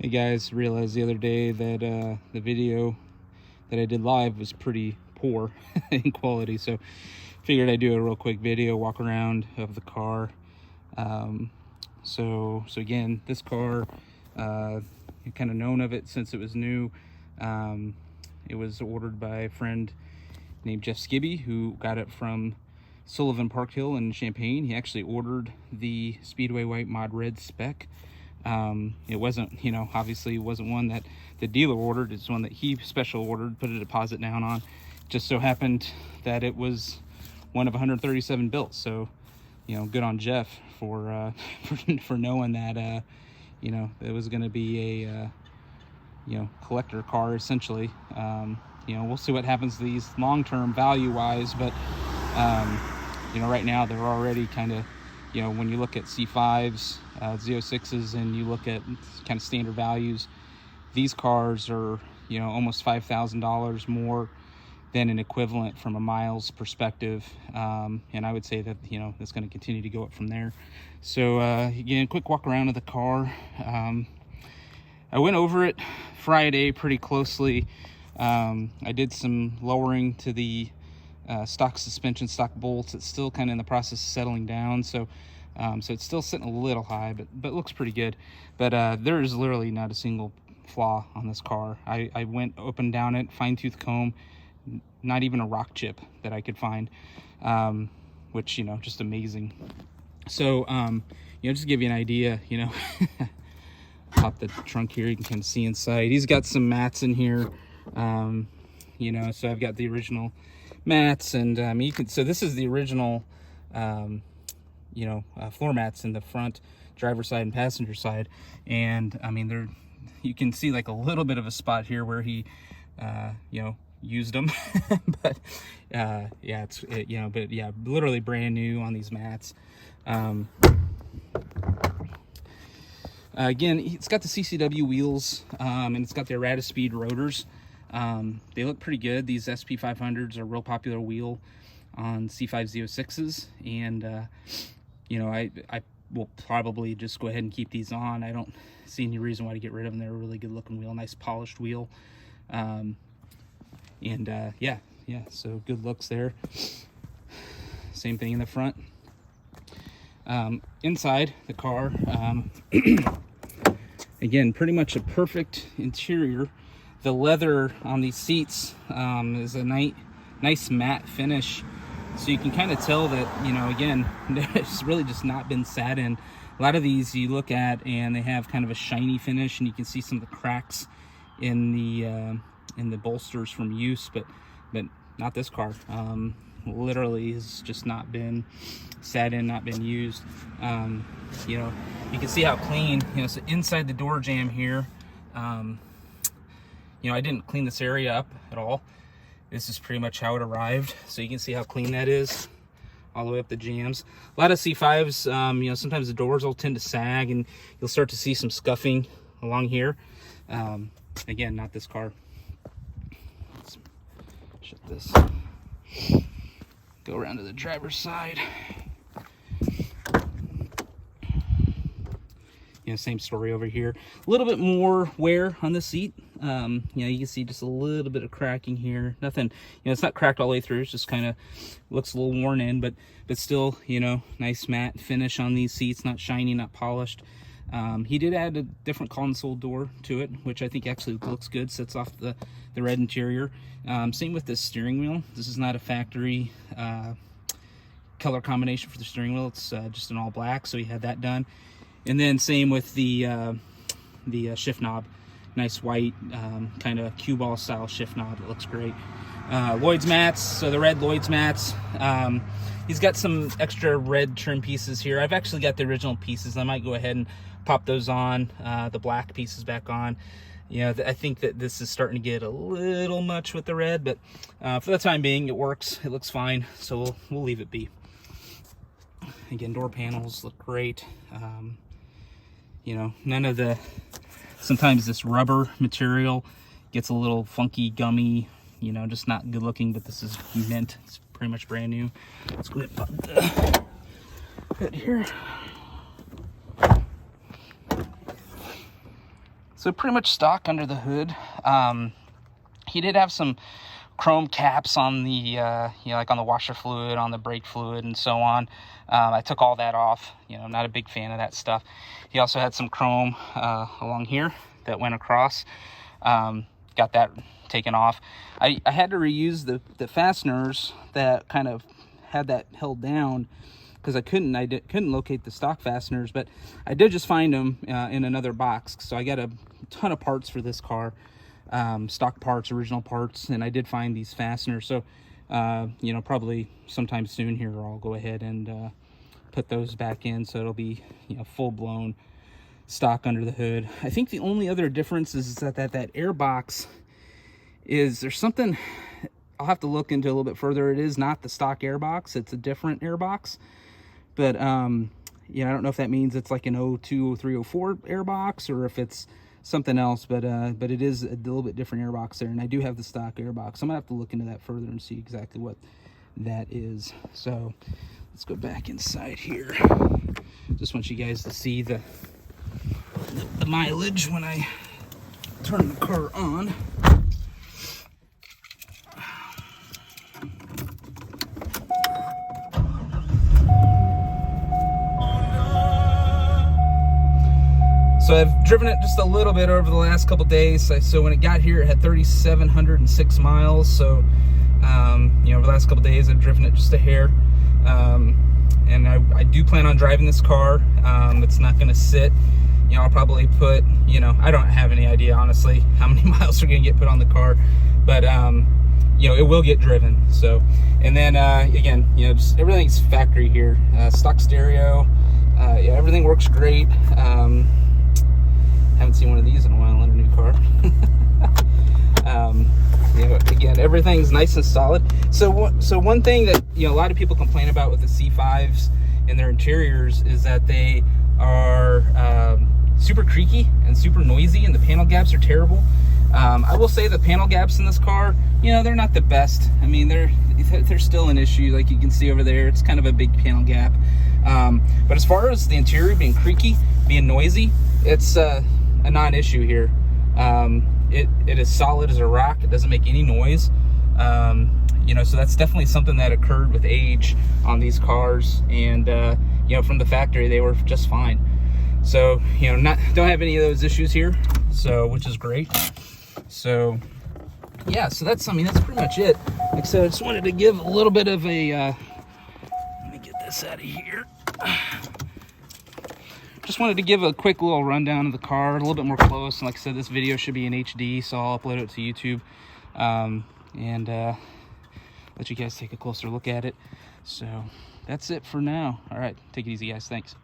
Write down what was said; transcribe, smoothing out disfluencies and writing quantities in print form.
Hey guys, realized the other day that the video that I did live was pretty poor in quality, so figured I'd do a real quick video walk around of the car. So again, this car, you've kind of known of it since it was new. It was ordered by a friend named Jeff Skibby, who got it from Sullivan Park Hill in Champaign. He actually ordered the Speedway White Mod Red spec. It wasn't, obviously it wasn't one that the dealer ordered. It's one that he special ordered, put a deposit down on. Just so happened that it was one of 137 built. So, good on Jeff for for knowing that, it was going to be a, collector car essentially. We'll see what happens to these long-term value-wise, but, right now they're already kind of, when you look at C5s, Z06s, and you look at kind of standard values, these cars are, almost $5,000 more than an equivalent from a miles perspective. And I would say that, it's going to continue to go up from there. So, again, quick walk around of the car. I went over it Friday pretty closely. I did some lowering to the stock suspension, stock bolts. It's still kind of in the process of settling down, so it's still sitting a little high, but looks pretty good. But there is literally not a single flaw on this car. I went up and down it, fine-tooth comb, not even a rock chip that I could find, which, just amazing. So, just to give you an idea, pop the trunk here, you can kind of see inside. He's got some mats in here, so I've got the original mats, and so this is the original floor mats in the front driver side and passenger side, and you can see like a little bit of a spot here where he used them but literally brand new on these mats. Again, it's got the CCW wheels, and it's got the errata speed rotors. They look pretty good. These SP500s are a real popular wheel on C5Z06s, and I will probably just go ahead and keep these on. I don't see any reason why to get rid of them. They're a really good looking wheel, nice polished wheel. So good looks there. Same thing in the front. Inside the car, again, pretty much a perfect interior. The leather on these seats is a nice matte finish, so you can kind of tell that, again, it's really just not been sat in. A lot of these you look at and they have kind of a shiny finish, and you can see some of the cracks in the bolsters from use, but not this car. Literally has just not been sat in, not been used. You can see how clean, so inside the door jamb here, I didn't clean this area up at all. This is pretty much how it arrived, so you can see how clean that is all the way up the jambs. A lot of C5s, sometimes the doors will tend to sag, and you'll start to see some scuffing along here. Again, not this car. Let's shut this. Go around to the driver's side. Same story over here. A little bit more wear on the seat. You can see just a little bit of cracking here. Nothing, it's not cracked all the way through. It's just kind of looks a little worn in, but still, nice matte finish on these seats. Not shiny, not polished. He did add a different console door to it, which I think actually looks good. Sets off the red interior. Same with this steering wheel. This is not a factory color combination for the steering wheel. It's just an all black, so he had that done. And then same with the shift knob. Nice white, kind of cue ball style shift knob. It looks great. Lloyd's mats, so the red Lloyd's mats. He's got some extra red trim pieces here. I've actually got the original pieces. I might go ahead and pop those on, the black pieces back on. I think that this is starting to get a little much with the red, but for the time being, it works. It looks fine, so we'll leave it be. Again, door panels look great. None of the, sometimes this rubber material gets a little funky, gummy, just not good looking, but this is mint. It's pretty much brand new. Let's go ahead and pop the hood here. So pretty much stock under the hood. He did have some chrome caps on the, you know, like on the washer fluid, on the brake fluid, and so on. I took all that off. You know, I'm not a big fan of that stuff. He also had some chrome along here that went across. Got that taken off. I had to reuse the fasteners that kind of had that held down, because I couldn't locate the stock fasteners, but I did just find them in another box. So I got a ton of parts for this car, stock parts, original parts, and I did find these fasteners. So you know, probably sometime soon here I'll go ahead and put those back in, so it'll be, you know, full-blown stock under the hood. I think the only other difference is that air box is, there's something I'll have to look into a little bit further. It is not the stock air box, it's a different air box. But yeah, I don't know if that means it's like an 02, 03, 04 air box, or if it's something else, but it is a little bit different air box there, and I do have the stock air box. I'm gonna have to look into that further and see exactly what that is. So let's go back inside here. Just want you guys to see the mileage when I turn the car on. So I've driven it just a little bit over the last couple days. So when it got here, it had 3,706 miles. So, you know, over the last couple days, I've driven it just a hair. And I do plan on driving this car. It's not going to sit. You know, I'll probably put, you know, I don't have any idea, honestly, how many miles are going to get put on the car. But, you know, it will get driven. So, and then, again, you know, just everything's factory here. Stock stereo. Yeah, everything works great. Haven't seen one of these in a while in a new car. You know, again, everything's nice and solid. So one thing that, you know, a lot of people complain about with the C5s and their interiors is that they are super creaky and super noisy, and the panel gaps are terrible. I will say the panel gaps in this car, you know, they're not the best. I mean, they're still an issue. Like you can see over there, it's kind of a big panel gap. But as far as the interior being creaky, being noisy, it's a non-issue here. It is solid as a rock. It doesn't make any noise. You know, so that's definitely something that occurred with age on these cars, and you know, from the factory they were just fine. So, you know, don't have any of those issues here, so, which is great. So yeah, so that's, I mean, that's pretty much it. Like I said, I just wanted to give a little bit of a let me get this out of here. Just wanted to give a quick little rundown of the car, a little bit more close. And like I said, this video should be in HD, so I'll upload it to YouTube, and let you guys take a closer look at it. So that's it for now. All right, take it easy, guys. Thanks.